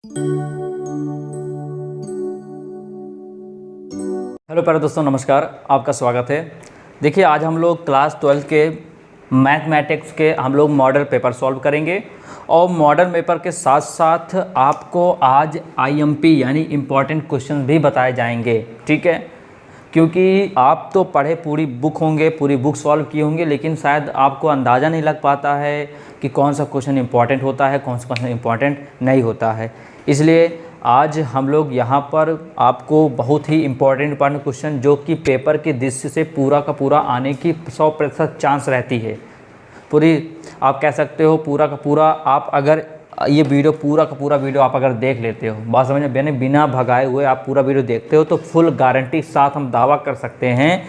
Hello प्यारे दोस्तों, नमस्कार। आपका स्वागत है। देखिए, आज हम लोग क्लास 12 के मैथमेटिक्स के हम लोग मॉडल पेपर सॉल्व करेंगे और मॉडल पेपर के साथ साथ आपको आज आईएमपी यानी इम्पॉर्टेंट क्वेश्चन भी बताए जाएंगे। ठीक है, क्योंकि आप तो पढ़े पूरी बुक होंगे, पूरी बुक सॉल्व किए होंगे, लेकिन शायद आपको अंदाज़ा नहीं लग पाता है कि कौन सा क्वेश्चन इंपॉर्टेंट होता है, कौन सा क्वेश्चन इंपॉर्टेंट नहीं होता है। इसलिए आज हम लोग यहाँ पर आपको बहुत ही इम्पॉर्टेंट क्वेश्चन जो कि पेपर की दृष्टि से पूरा का पूरा आने की 100% चांस रहती है। पूरी आप कह सकते हो पूरा का पूरा, आप अगर ये वीडियो पूरा का पूरा वीडियो आप अगर देख लेते हो, बात समझ में, बिना भगाए हुए आप पूरा वीडियो देखते हो, तो फुल गारंटी के साथ हम दावा कर सकते हैं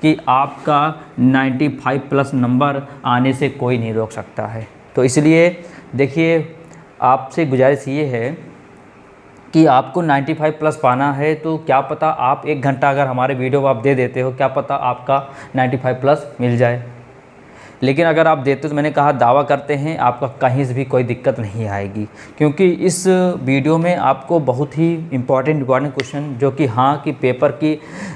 कि आपका 95+ नंबर आने से कोई नहीं रोक सकता है। तो इसलिए देखिए, आपसे गुजारिश ये है कि आपको 95+ पाना है, तो क्या पता आप 1 घंटा अगर हमारे वीडियो को आप दे देते हो, क्या पता आपका 95+ मिल जाए। लेकिन अगर आप देते हो तो मैंने कहा दावा करते हैं आपका कहीं से भी कोई दिक्कत नहीं आएगी, क्योंकि इस वीडियो में आपको बहुत ही इम्पॉर्टेंट क्वेश्चन जो कि हाँ कि पेपर की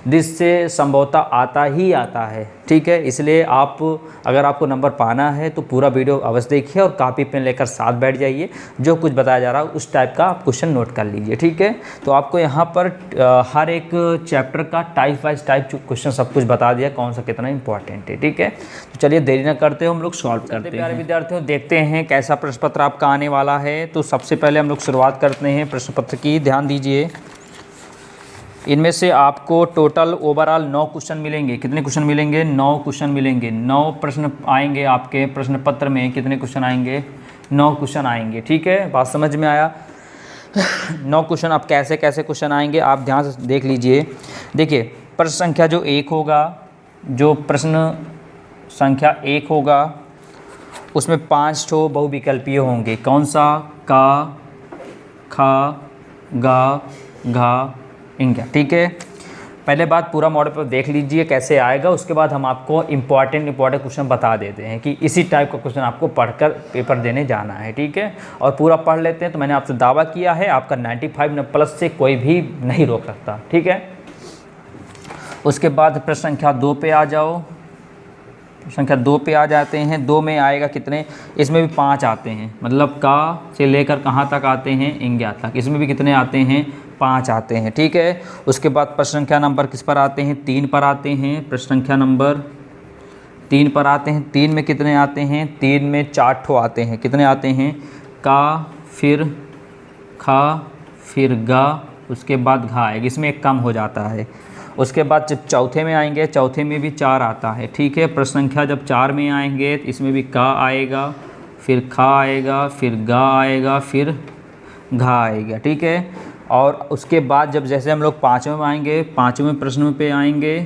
दृष्टि से संभवतः आता ही आता है। ठीक है, इसलिए आप अगर आपको नंबर पाना है तो पूरा वीडियो अवश्य देखिए और कॉपी पेन लेकर साथ बैठ जाइए। जो कुछ बताया जा रहा है उस टाइप का आप क्वेश्चन नोट कर लीजिए। ठीक है, तो आपको यहाँ पर हर एक चैप्टर का टाइप वाइज टाइप क्वेश्चन सब कुछ बता दिया, कौन सा कितना इंपॉर्टेंट है। ठीक है, तो चलिए देरी न करते हो, हम लोग सॉल्व करते हैं। प्यारे विद्यार्थियों, देखते हैं कैसा प्रश्न पत्र आपका आने वाला है। तो सबसे पहले हम लोग शुरुआत करते हैं प्रश्न पत्र की। ध्यान दीजिए, इनमें से आपको टोटल ओवरऑल 9 क्वेश्चन मिलेंगे। कितने क्वेश्चन मिलेंगे? 9 क्वेश्चन मिलेंगे। 9 प्रश्न आएंगे आपके प्रश्न पत्र में। कितने क्वेश्चन आएंगे? 9 क्वेश्चन आएंगे। ठीक है, बात समझ में आया? 9 क्वेश्चन। अब कैसे कैसे क्वेश्चन आएंगे आप ध्यान से देख लीजिए। देखिए, प्रश्न संख्या जो 1 होगा, जो प्रश्न संख्या 1 होगा उसमें 5 ठो बहुविकल्पीय होंगे। कौन सा? का, खा, गा, घा, इंग्या। ठीक है, पहले बात पूरा मॉडल पर देख लीजिए कैसे आएगा, उसके बाद हम आपको इम्पॉर्टेंट क्वेश्चन बता देते हैं कि इसी टाइप का क्वेश्चन आपको पढ़कर पेपर देने जाना है। ठीक है, और पूरा पढ़ लेते हैं तो मैंने आपसे दावा किया है आपका 95+ से कोई भी नहीं रोक सकता। ठीक है, उसके बाद प्रश्न संख्या 2 पे आ जाओ। संख्या 2 पे आ जाते हैं। 2 में आएगा कितने? इसमें भी 5 आते हैं, मतलब का से लेकर कहाँ तक आते हैं? इंग्या तक। इसमें भी कितने आते हैं? 5 आते हैं। ठीक है, उसके बाद प्रश्न संख्या नंबर किस पर आते हैं? 3 पर आते हैं। प्रश्न संख्या नंबर 3 पर आते हैं। 3 में कितने आते हैं? 3 में 4 ठो आते हैं। कितने आते हैं? का, फिर खा, फिर गा, उसके बाद घा आएगी। इसमें एक कम हो जाता है। उसके बाद जब चौथे में आएंगे, चौथे में भी 4 आता है। ठीक है, प्रश्न संख्या जब 4 में आएंगे तो इसमें भी का आएगा, फिर खा आएगा, फिर गा आएगा, फिर घा आएगा। ठीक है, और उसके बाद जब जैसे हम लोग 5वें में आएंगे, 5वें प्रश्न पे आएंगे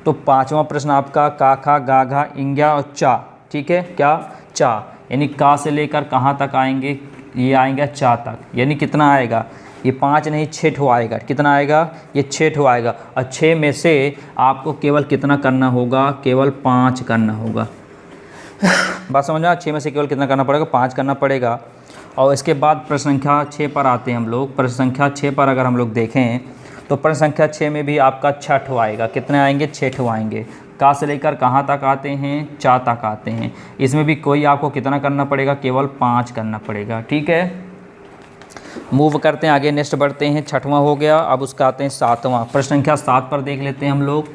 तो 5वां प्रश्न आपका का, खा, गा, घा, इंग्या और चा। ठीक है, क्या? चा। यानी का से लेकर कहाँ तक आएंगे? ये आएगा चा तक। यानी कितना आएगा? ये 5 नहीं 6 ठो आएगा। कितना आएगा? ये 6 ठो आएगा। और 6 में से आपको केवल कितना करना होगा? केवल 5 करना होगा। बात समझ में? 6 में से केवल कितना करना पड़ेगा? 5 करना पड़ेगा। और इसके बाद प्रश्न संख्या 6 पर आते हैं हम लोग। प्रश्न संख्या 6 पर अगर हम लोग देखें तो प्रश्न संख्या 6 में भी आपका 6 ठो आएगा। कितने आएंगे? 6 ठो आएंगे। का से लेकर कहाँ तक आते हैं? चा तक आते हैं। इसमें भी कोई आपको कितना करना पड़ेगा? केवल 5 करना पड़ेगा। ठीक है, मूव करते हैं आगे, नेक्स्ट बढ़ते हैं। 6वां हो गया, अब उसका आते हैं 7वां। प्रश्न संख्या 7 पर देख लेते हैं हम लोग।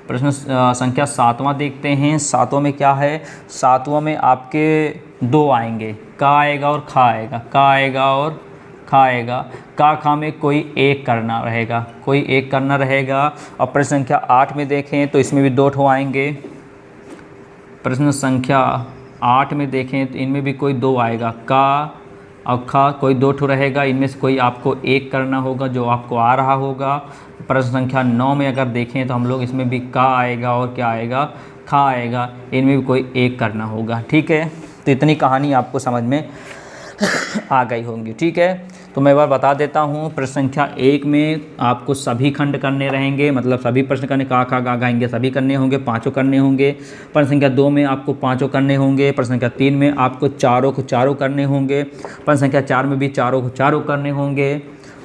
प्रश्न संख्या 7वां देखते हैं। 7वां में क्या है? 7वां में आपके 2 आएंगे, का आएगा और खा आएगा। का आएगा और खा आएगा। का, खा में कोई एक करना रहेगा, कोई एक करना रहेगा। और प्रश्न संख्या 8 में देखें तो इसमें भी 2 ठो आएंगे। प्रश्न संख्या 8 में देखें तो इनमें भी कोई 2 आएगा। का और खा कोई 2 ठो रहेगा। इनमें से कोई आपको एक करना होगा जो आपको आ रहा होगा। प्रश्न संख्या 9 में अगर देखें तो हम लोग इसमें भी का आएगा और क्या आएगा? खा आएगा। इनमें भी कोई एक करना होगा। ठीक है, तो इतनी कहानी आपको समझ में आ गई होंगी। ठीक है, तो मैं एक बार बता देता हूँ, प्रश्न संख्या 1 में आपको सभी खंड करने रहेंगे, मतलब सभी प्रश्न करने, का खा गा गाएंगे सभी करने होंगे, पाँचों करने होंगे। प्रश्न संख्या 2 में आपको पाँचों करने होंगे। प्रश्न संख्या 3 में आपको चारों को चारों करने होंगे। प्रश्न संख्या 4 में भी चारों को चारों करने होंगे।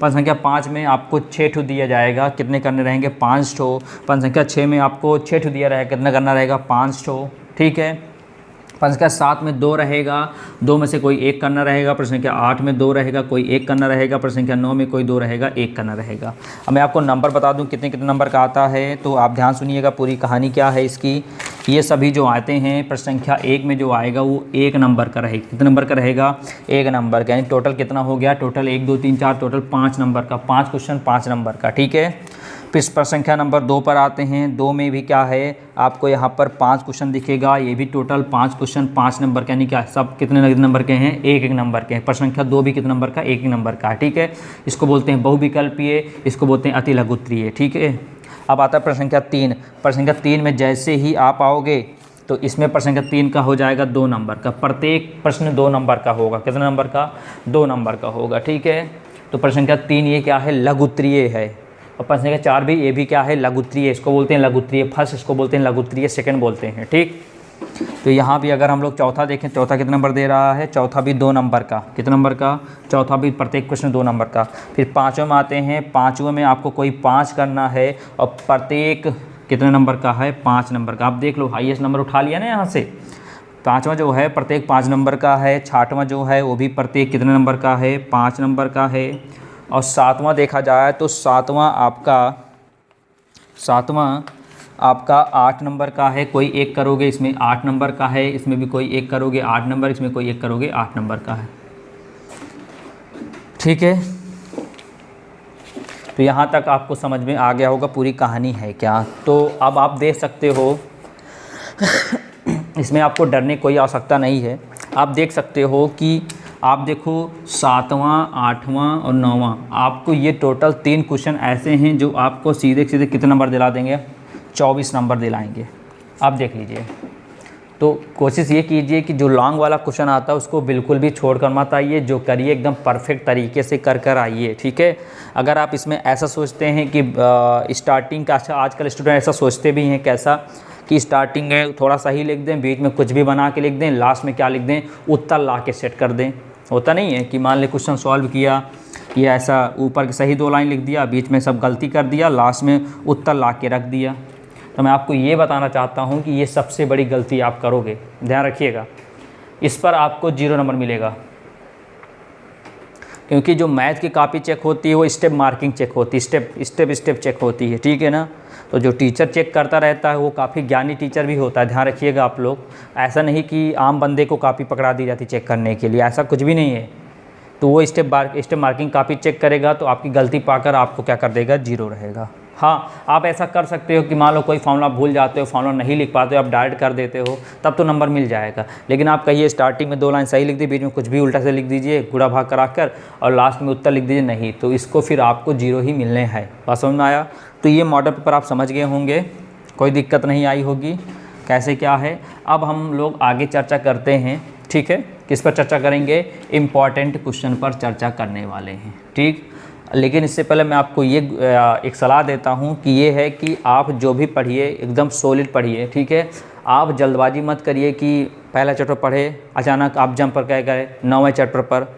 प्रश्न संख्या 5 में आपको 6 ठो दिया जाएगा, कितने करने रहेंगे? 5 ठो। प्रश्न संख्या 6 में आपको 6 ठो दिया रहेगा, कितना करना रहेगा? 5 ठो, ठीक है। प्रश्न संख्या 7 में 2 रहेगा, 2 में से कोई एक करना रहेगा। प्रश्न संख्या 8 में 2 रहेगा, कोई एक करना रहेगा। प्रश्न संख्या 9 में कोई 2 रहेगा, एक करना रहेगा। अब मैं आपको नंबर बता दूं कितने कितने नंबर का आता है, तो आप ध्यान सुनिएगा, पूरी कहानी क्या है इसकी। ये सभी जो आते हैं, प्रश्न संख्या 1 में जो आएगा वो 1 नंबर का रहेगा। कितने नंबर का रहेगा? 1 नंबर का। यानी टोटल कितना हो गया? टोटल 1 2 3 4, टोटल 5 नंबर का, 5 क्वेश्चन 5 नंबर का, ठीक है। फिर प्रश्न संख्या नंबर 2 पर आते हैं। 2 में भी क्या है, आपको यहाँ पर 5 क्वेश्चन दिखेगा, ये भी टोटल 5 क्वेश्चन 5 नंबर का, यानी क्या सब कितने नंबर के हैं? 1 नंबर के हैं। प्रश्न संख्या 2 भी कितने नंबर का? 1 नंबर का, ठीक है। इसको बोलते हैं बहुविकल्पीय, इसको बोलते हैं अति लघुत्तरीय, ठीक है। अब आता है प्रश्न संख्या 3। प्रश्न संख्या 3 में जैसे ही आप आओगे तो इसमें प्रश्न संख्या 3 का हो जाएगा 2 नंबर का। प्रत्येक प्रश्न 2 नंबर का होगा। कितने नंबर का? 2 नंबर का होगा, ठीक है। तो प्रश्न संख्या 3 ये क्या है? लघुत्तरीय है। और प्रश्न संख्या 4 भी, ये भी क्या है? लघुत्तरीय। इसको बोलते हैं लघुत्तरीय फर्स्ट, इसको बोलते हैं लघुत्तरीय सेकंड बोलते हैं, ठीक। तो यहाँ भी अगर हम लोग चौथा देखें, चौथा कितना नंबर दे रहा है? चौथा भी 2 नंबर का। कितना नंबर का? चौथा भी प्रत्येक क्वेश्चन 2 नंबर का। फिर 5वें में आते हैं। 5वें में आपको कोई 5 करना है और प्रत्येक कितने नंबर का है? 5 नंबर का। आप देख लो, हाईएस्ट नंबर उठा लिया ना यहाँ से। 5वां जो है प्रत्येक 5 नंबर का है। 6वां जो है वो भी प्रत्येक कितने नंबर का है? 5 नंबर का है। और 7वां देखा जाए तो 7वां आपका 8 नंबर का है। कोई एक करोगे, इसमें 8 नंबर का है। इसमें भी कोई एक करोगे, 8 नंबर। इसमें कोई एक करोगे, 8 नंबर का है, ठीक है। तो यहाँ तक आपको समझ में आ गया होगा पूरी कहानी है क्या। तो अब आप देख सकते हो इसमें आपको डरने की कोई आवश्यकता नहीं है। आप देख सकते हो कि आप देखो 7वां, 8वां और 9वां, आपको ये टोटल 3 क्वेश्चन ऐसे हैं जो आपको सीधे सीधे कितने नंबर दिला देंगे? 24 नंबर दिलाएंगे। आप देख लीजिए। तो कोशिश ये कीजिए कि जो लॉन्ग वाला क्वेश्चन आता है उसको बिल्कुल भी छोड़कर मत आइए, जो करिए एकदम परफेक्ट तरीके से कर आइए, ठीक है। अगर आप इसमें ऐसा सोचते हैं कि स्टार्टिंग का, अच्छा आजकल स्टूडेंट ऐसा सोचते भी हैं कैसा कि स्टार्टिंग में थोड़ा सा ही लिख दें, बीच में कुछ भी बना के लिख दें, लास्ट में क्या लिख दें? उत्तर ला के सेट कर दें। होता नहीं है कि मान ले क्वेश्चन सॉल्व किया, ये ऐसा ऊपर सही 2 लाइन लिख दिया, बीच में सब गलती कर दिया, लास्ट में उत्तर ला के रख दिया। तो मैं आपको ये बताना चाहता हूँ कि ये सबसे बड़ी गलती आप करोगे, ध्यान रखिएगा। इस पर आपको 0 नंबर मिलेगा, क्योंकि जो मैथ की कॉपी चेक होती है वो स्टेप मार्किंग चेक होती है, स्टेप चेक होती है, ठीक है ना। तो जो टीचर चेक करता रहता है वो काफ़ी ज्ञानी टीचर भी होता है, ध्यान रखिएगा आप लोग। ऐसा नहीं कि आम बंदे को कॉपी पकड़ा दी जाती चेक करने के लिए, ऐसा कुछ भी नहीं है। तो वो स्टेप मार्किंग कॉपी चेक करेगा तो आपकी गलती पाकर आपको क्या कर देगा? 0 रहेगा। हाँ, आप ऐसा कर सकते हो कि मान लो कोई फॉर्मूला भूल जाते हो, फॉर्मूला नहीं लिख पाते हो, आप डायरेक्ट कर देते हो, तब तो नंबर मिल जाएगा। लेकिन आप कहिए स्टार्टिंग में 2 लाइन सही लिख दी, बीच में कुछ भी उल्टा से लिख दीजिए गुणा भाग कराकर, और लास्ट में उत्तर लिख दीजिए, नहीं, तो इसको फिर आपको 0 ही मिलने हैं। बात समझ में आया? तो ये मॉडल पेपर आप समझ गए होंगे, कोई दिक्कत नहीं आई होगी कैसे क्या है। अब हम लोग आगे चर्चा करते हैं, ठीक है। किस पर चर्चा करेंगे? इम्पॉर्टेंट क्वेश्चन पर चर्चा करने वाले हैं, ठीक। लेकिन इससे पहले मैं आपको ये एक सलाह देता हूँ कि ये है कि आप जो भी पढ़िए एकदम सॉलिड पढ़िए, ठीक है। आप जल्दबाजी मत करिए कि पहला चैप्टर पढ़े, अचानक आप जंप पर क्या गए 9वें चैप्टर पर,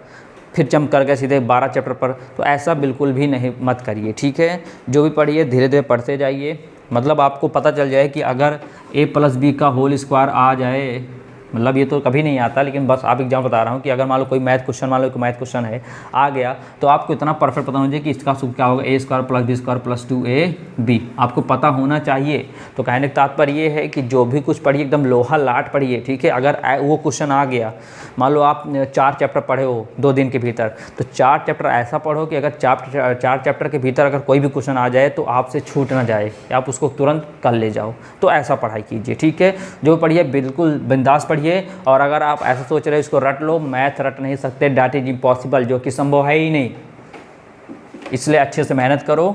फिर जंप कर गए सीधे 12 चैप्टर पर, तो ऐसा बिल्कुल भी नहीं मत करिए, ठीक है। जो भी पढ़िए धीरे धीरे पढ़ते जाइए, मतलब आपको पता चल जाए कि अगर a+b का होल स्क्वायर आ जाए, मतलब ये तो कभी नहीं आता, लेकिन बस आप एग्जाम बता रहा हूँ कि अगर मान लो कोई मैथ क्वेश्चन है आ गया, तो आपको इतना परफेक्ट पता होना चाहिए कि इसका सूत्र क्या होगा? a² + b² + 2ab, आपको पता होना चाहिए। तो कहने का तात्पर्य ये है कि जो भी कुछ पढ़िए एकदम लोहा लाट पढ़िए, ठीक है। अगर वो क्वेश्चन आ गया, मान लो आप 4 चैप्टर पढ़े हो 2 दिन के भीतर, तो 4 चैप्टर ऐसा पढ़ो कि अगर 4 चैप्टर के भीतर अगर कोई भी क्वेश्चन आ जाए तो आपसे छूट ना जाए, आप उसको तुरंत कर ले जाओ। तो ऐसा पढ़ाई कीजिए, ठीक है। जो पढ़िए बिल्कुल बिंदास पढ़िए। और अगर आप ऐसा सोच रहे हो इसको रट लो, मैथ रट नहीं सकते, दैट इज इम्पॉसिबल, जो कि संभव है ही नहीं। इसलिए अच्छे से मेहनत करो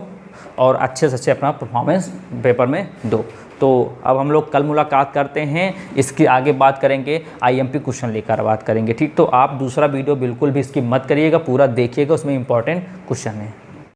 और अच्छे से अच्छे अपना परफॉर्मेंस पेपर में दो। तो अब हम लोग कल मुलाकात करते हैं, इसकी आगे बात करेंगे, आईएमपी क्वेश्चन लेकर बात करेंगे। ठीक, तो आप दूसरा वीडियो बिल्कुल भी इसकी मत करिएगा, पूरा देखिएगा, उसमें इंपॉर्टेंट क्वेश्चन है।